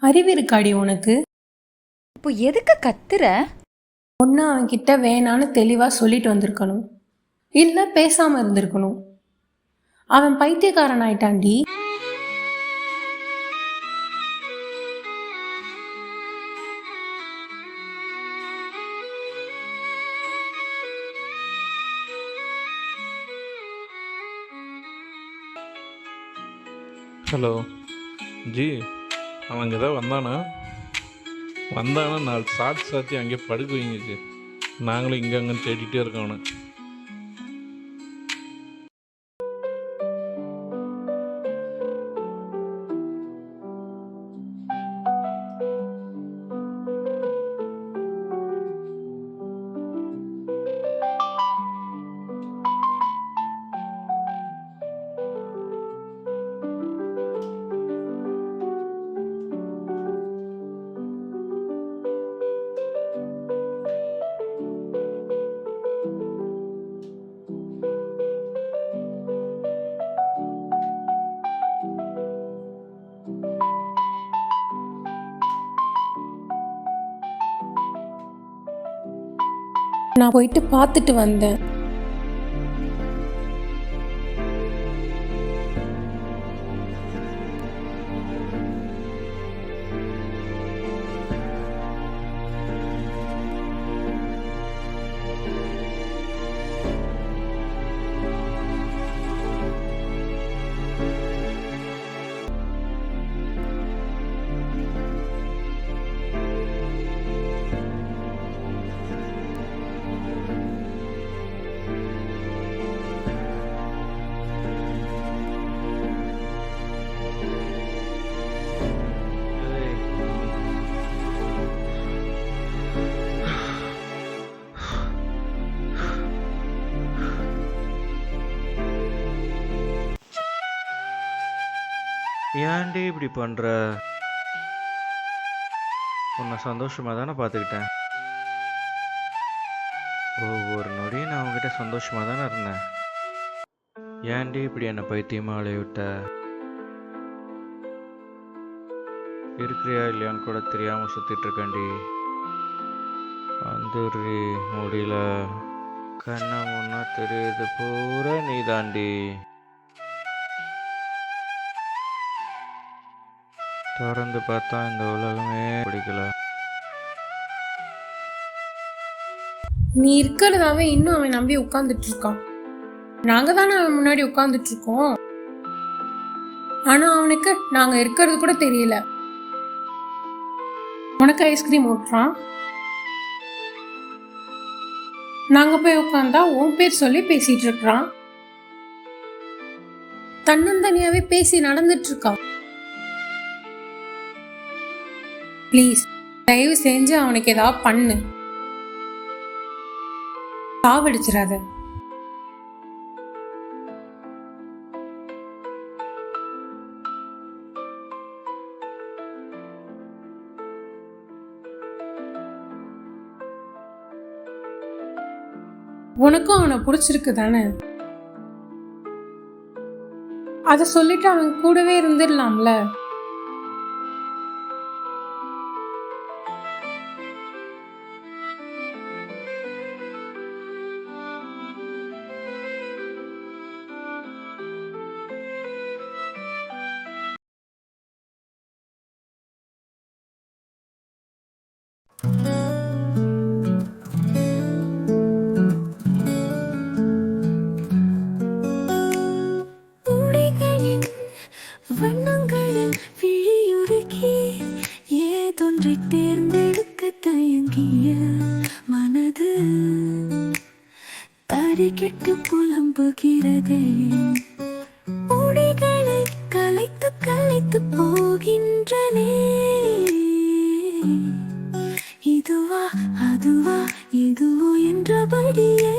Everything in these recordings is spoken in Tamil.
அறிவு இருக்காடி உனக்கு? இப்போ எதுக்கு கத்துற? ஒன்று அவன்கிட்ட வேணான்னு தெளிவாக சொல்லிட்டு வந்திருக்கணும், இல்லை பேசாமல் இருந்திருக்கணும். அவன் பைத்தியக்காரன் ஆயிட்டான்டி. ஹலோ ஜி, அவன் அங்கே தான் வந்தானா? வந்தானா 4 சாத்தி சாத்தி அங்கேயே படுக்க வைங்க ஜி. நாங்களும் இங்கே அங்கே தேடிட்டே இருக்கோம் அவனை. நான் போயிட்டு பார்த்துட்டு வந்தேன். ஏன்டி இப்படி பண்ணுற? உன்னை சந்தோஷமாக தானே பார்த்துக்கிட்டேன். ஒவ்வொரு நொடியும் நான் உங்ககிட்ட சந்தோஷமாக தானே இருந்தேன். ஏன்டி இப்படி என்னை பைத்தியமாக அலைய விட்ட? இருக்கிறியா இல்லையான்னு கூட தெரியாமல் சுற்றிட்டு இருக்கேன்டி. வந்துடுறி முடியல. கண்ணை முன்னா தெரியுது பூரா நீ தாண்டி. திறந்து பார்த்தா இந்த உலகமே பிடிக்கல. நீ இருக்கிறதாவே இன்னும் அவன் நம்பி உட்கார்ந்துட்டு இருக்கான். நாங்க தானே அவன் முன்னாடி உட்கார்ந்துட்டு இருக்கோம். ஆனா அவனுக்கு நாங்க இருக்கிறது கூட தெரியல. உனக்கு ஐஸ்கிரீம் ஊட்டுறான், நாங்க போய் உட்கார்ந்தா உன் பேர் சொல்லி பேசிட்டு இருக்கிறான். தன்னந்தனியாவே பேசி நடந்துட்டு இருக்கான். ப்ளீஸ் தயவு செஞ்சு அவனுக்கு ஏதாவது பண்ணு, சாவடிச்சிடாத. உனக்கும் அவனை பிடிச்சிருக்கு தானே? அத சொல்லிட்டு அவன் கூடவே இருந்துடலாம்ல. தேர்ந்தெடுக்க தயங்கிய மனது தறிக்கெட்டு புலம்புகிறதே. முடிகளை கலைத்து கலைத்து போகின்றனே. இதுவா அதுவா எதுவோ என்றபடியே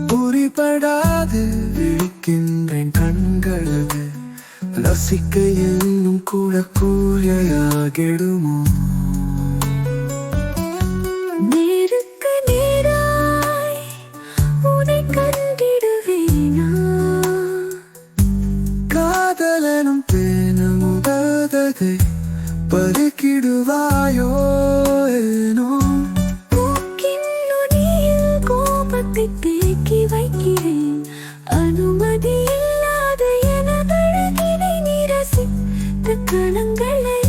புரிபடாது விழிக்கின்றேன் கண்களது ரசிக்க இன்னும் கூட கூலியாகிடுமோ? நேருக்கு நேராய் உன்னை கண்டிடுவேனா? காதலனும் பேணுமுததை பறிக்கிடுவாயோ ஏனோ? மூக்கின் நுனியில் கோபத்தை தேக்கி வைக்கிறேன். அனுமதி இல்லாத எனதழகினை நீ ரசித்த கணங்களை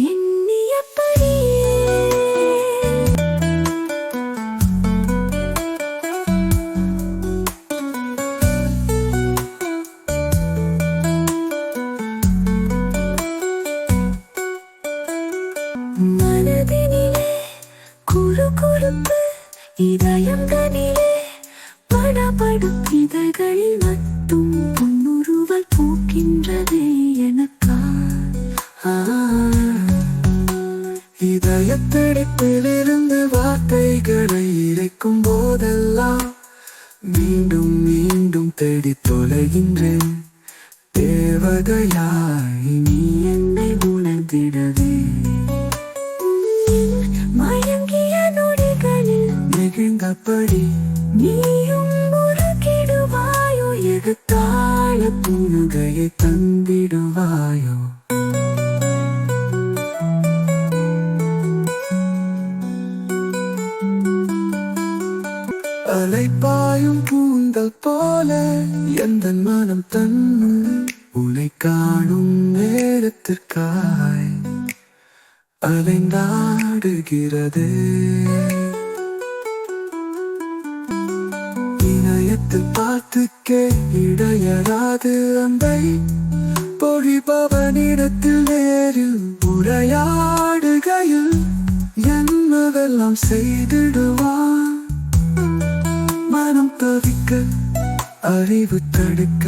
எண்ணியபடியே மனதினிலே குறுகுறுப்பு, இதயங்களிலே படபடும் இதழ்களில் மட்டும் புன்னுருவல் பூக்கின்றதே எனக்கா? இதயத்தடிப்பிலிருந்து வார்த்தைகளை இறைக்கும் போதெல்லாம் மீண்டும் மீண்டும் தேடி தொலைகின்றேன். தேவதையாய் நீ என்னை உணர்ந்திடவே மயங்கிய நொடிகளில் நெகிழ்ந்தபடி நீயும் முறுக்கிடுவாயோ? எகுத்தாழ புனுகையை தந்திடுவாயோ? அலைப்பாயும் கூந்தல் போல எந்த மனம் தன்னும் உன்னை காணும் நேரத்திற்காய் அலைந்தாடுகிறது. இணையத்தில் பார்த்துக்கே இடையராது அன்பை பொழிபவனிடத்தில் நேரில் உரையாடுகையில் என்னவெல்லாம் செய்திடுவான்? மனம் தவிக்க அறிவு தடுக்க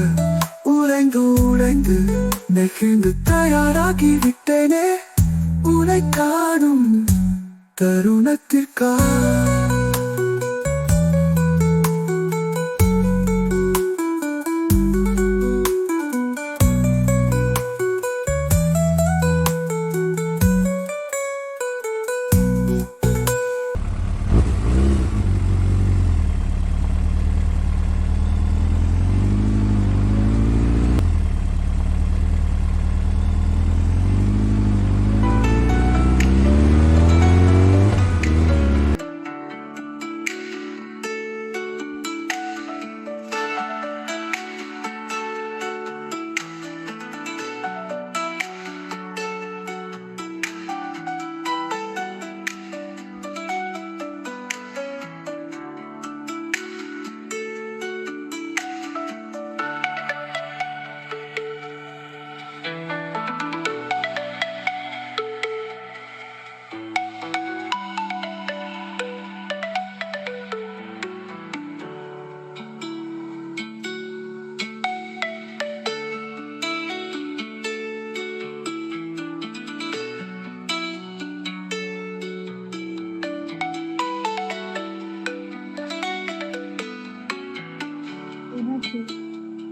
உறைந்து உழைந்து நெகிழ்ந்து தயாராகிவிட்டேனே உன்னை காணும் தருணத்திற்கா?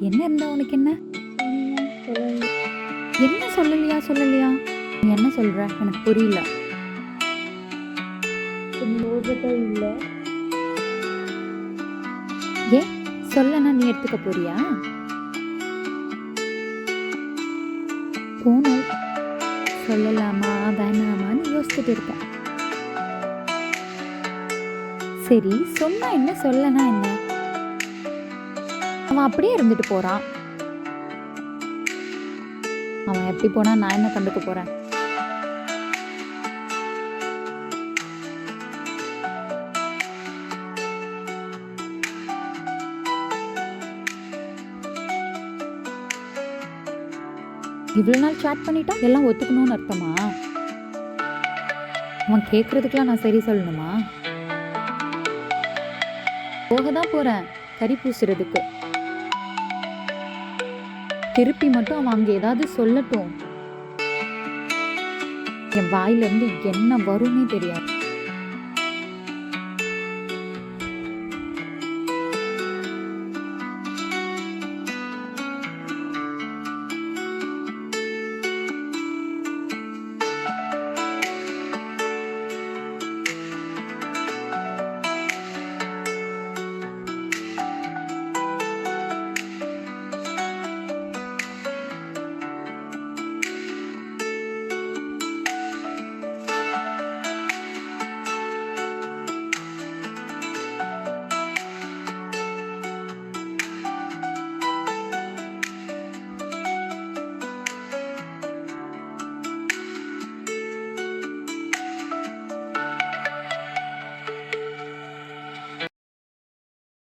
என்ன இருந்தா உனக்கு என்ன? என்ன சொல்லலையா சொல்லலையா? நீ என்ன சொல்ற எனக்கு புரியல. ஏன் சொல்லனா நீ எடுத்துக்க போறியா? போன சொல்லலாமா வேணாமான்னு யோசிச்சுட்டு இருக்க. சரி சொன்னா என்ன சொல்லனா என்ன? அவன் அப்படியே இருந்துட்டு போறான். அவன் எப்படி போனா நான் என்ன கண்டுக்க போறேன்? இவ்வளவு நாள் சாட் பண்ணிட்டா எல்லாம் ஒத்துக்கணும்னு அர்த்தமா? அவன் கேட்கறதுக்கெல்லாம் நான் சரி சொல்லணுமா? போகதான் போறேன் கறி பூசுறதுக்கு. திருப்பி மட்டும் அவன் அங்க ஏதாவது சொல்லட்டும், என் வாயில இருந்து என்ன வரும்னே தெரியாது.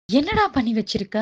என்னடா பண்ணி வச்சிருக்க?